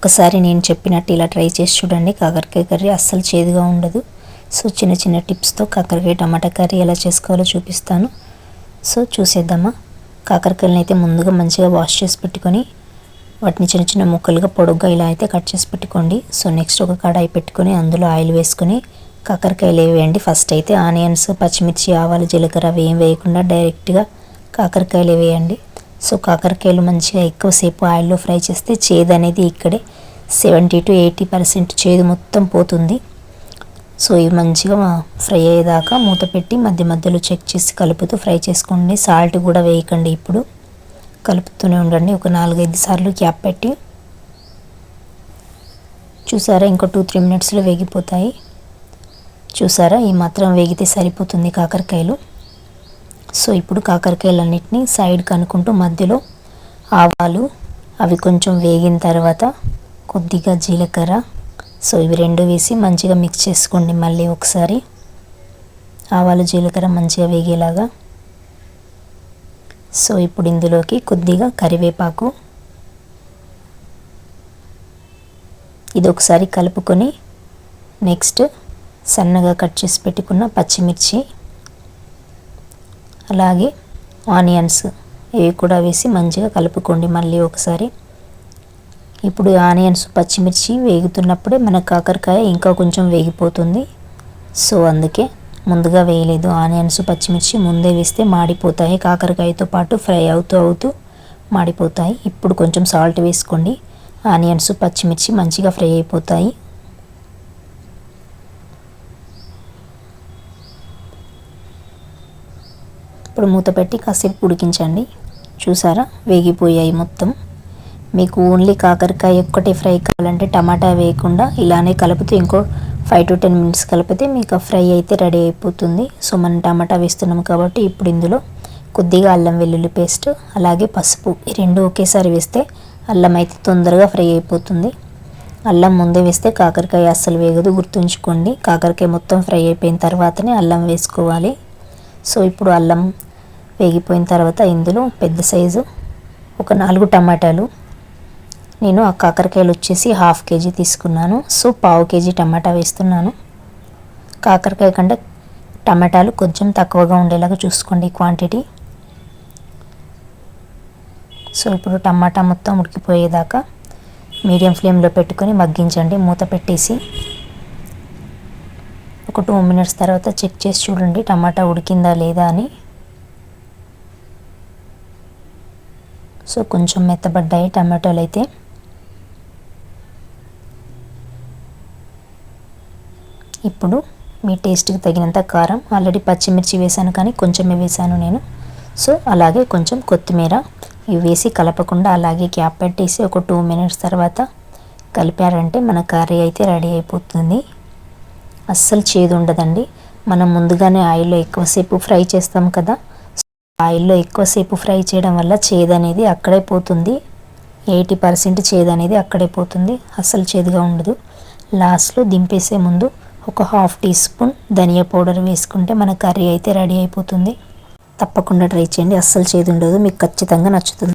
ఒక్కసారి నేను చెప్పినట్టు ఇలా ట్రై చేసి చూడండి. కాకరకాయ కర్రీ అస్సలు చేదుగా ఉండదు. సో చిన్న చిన్న టిప్స్తో కాకరకాయ టమాటా కర్రీ ఎలా చేసుకోవాలో చూపిస్తాను. సో చూసేద్దామా. కాకరకాయలను అయితే ముందుగా మంచిగా వాష్ చేసి పెట్టుకొని వాటిని చిన్న చిన్న ముక్కలుగా పొడుగ్గా ఇలా అయితే కట్ చేసి పెట్టుకోండి. సో నెక్స్ట్ ఒక కడాయి పెట్టుకొని అందులో ఆయిల్ వేసుకొని కాకరకాయలు వేయండి. ఫస్ట్ అయితే ఆనియన్స్, పచ్చిమిర్చి, ఆవాలు, జీలకర్ర అవి ఏం వేయకుండా డైరెక్ట్గా కాకరకాయలు వేయండి. సో కాకరకాయలు మంచిగా ఎక్కువసేపు ఆయిల్లో ఫ్రై చేస్తే చేదు అనేది ఇక్కడే 70 to 80% చేదు మొత్తం పోతుంది. సో ఇవి మంచిగా ఫ్రై అయ్యేదాకా మూత పెట్టి మధ్య మధ్యలో చెక్ చేసి కలుపుతూ ఫ్రై చేసుకోండి. సాల్ట్ కూడా వేయకండి. ఇప్పుడు కలుపుతూనే ఉండండి. ఒక 4-5 సార్లు క్యాప్ పెట్టి. చూసారా, ఇంకో 2-3 మినిట్స్లో వేగిపోతాయి. చూసారా, ఈ మాత్రం వేగితే సరిపోతుంది కాకరకాయలు. సో ఇప్పుడు కాకరకాయలన్నిటినీ సైడ్కి అనుకుంటూ మధ్యలో ఆవాలు అవి కొంచెం వేగిన తర్వాత కొద్దిగా జీలకర్ర, సో ఇవి రెండు వేసి మంచిగా మిక్స్ చేసుకోండి. మళ్ళీ ఒకసారి ఆవాలు జీలకర్ర మంచిగా వేగేలాగా. సో ఇప్పుడు ఇందులోకి కొద్దిగా కరివేపాకు, ఇది ఒకసారి కలుపుకొని నెక్స్ట్ సన్నగా కట్ చేసి పెట్టుకున్న పచ్చిమిర్చి అలాగే ఆనియన్స్ ఇవి కూడా వేసి మంచిగా కలుపుకోండి మళ్ళీ ఒకసారి. ఇప్పుడు ఆనియన్స్ పచ్చిమిర్చి వేగుతున్నప్పుడే మన కాకరకాయ ఇంకా కొంచెం వేగిపోతుంది. సో అందుకే ముందుగా వేయలేదు. ఆనియన్స్ పచ్చిమిర్చి ముందే వేస్తే మాడిపోతాయి, కాకరకాయతో పాటు ఫ్రై అవుతూ మాడిపోతాయి. ఇప్పుడు కొంచెం సాల్ట్ వేసుకోండి. ఆనియన్స్ పచ్చిమిర్చి మంచిగా ఫ్రై అయిపోతాయి. ఇప్పుడు మూత పెట్టి కాసేపు ఉడికించండి. చూసారా, వేగిపోయాయి మొత్తం. మీకు ఓన్లీ కాకరకాయ ఒక్కటే ఫ్రై కావాలంటే టమాటా వేయకుండా ఇలానే కలుపుతూ ఇంకో 5 to 10 మినిట్స్ కలిపితే మీకు ఫ్రై అయితే రెడీ అయిపోతుంది. సో మనం టమాటా వేస్తున్నాం కాబట్టి ఇప్పుడు ఇందులో కొద్దిగా అల్లం వెల్లుల్లి పేస్ట్ అలాగే పసుపు ఈ రెండు ఒకేసారి వేస్తే అల్లం అయితే తొందరగా ఫ్రై అయిపోతుంది. అల్లం ముందే వేస్తే కాకరకాయ అస్సలు వేగదు, గుర్తుంచుకోండి. కాకరకాయ మొత్తం ఫ్రై అయిపోయిన తర్వాతనే అల్లం వేసుకోవాలి. సో ఇప్పుడు అల్లం వేగిపోయిన తర్వాత ఇందులో పెద్ద సైజు ఒక 4 టమాటాలు, నేను ఆ కాకరకాయలు వచ్చేసి 1/2 kg తీసుకున్నాను. సో 1/2 kg టమాటా వేస్తున్నాను. కాకరకాయ కంటే టమాటాలు కొంచెం తక్కువగా ఉండేలాగా చూసుకోండి క్వాంటిటీ. సో ఇప్పుడు టమాటా మొత్తం ఉడికిపోయేదాకా మీడియం ఫ్లేమ్లో పెట్టుకొని మగ్గించండి మూత పెట్టేసి. ఒక 2 మినిట్స్ తర్వాత చెక్ చేసి చూడండి టమాటా ఉడికిందా లేదా అని. సో కొంచెం మెత్తబడ్డాయి టమాటాలు అయితే. ఇప్పుడు మీ టేస్ట్కి తగినంత కారం, ఆల్రెడీ పచ్చిమిర్చి వేసాను కానీ కొంచెమే వేసాను నేను. సో అలాగే కొంచెం కొత్తిమీర ఇవి వేసి కలపకుండా అలాగే క్యాప్ పెట్టేసి ఒక 2 మినిట్స్ తర్వాత కలిపారంటే మన కర్రీ అయితే రెడీ అయిపోతుంది. అస్సలు చేదు ఉండదండి. మనం ముందుగానే ఆయిల్లో ఎక్కువసేపు ఫ్రై చేస్తాం కదా, ఆయిల్లో ఎక్కువసేపు ఫ్రై చేయడం వల్ల చేదు అనేది అక్కడే పోతుంది. 80% చేదు అనేది అక్కడే పోతుంది. అస్సలు చేదుగా ఉండదు. లాస్ట్లో దింపేసే ముందు ఒక 1/2 teaspoon ధనియా పౌడర్ వేసుకుంటే మన కర్రీ అయితే రెడీ అయిపోతుంది. తప్పకుండా ట్రై చేయండి, అస్సలు చేదు ఉండదు, మీకు ఖచ్చితంగా నచ్చుతుంది.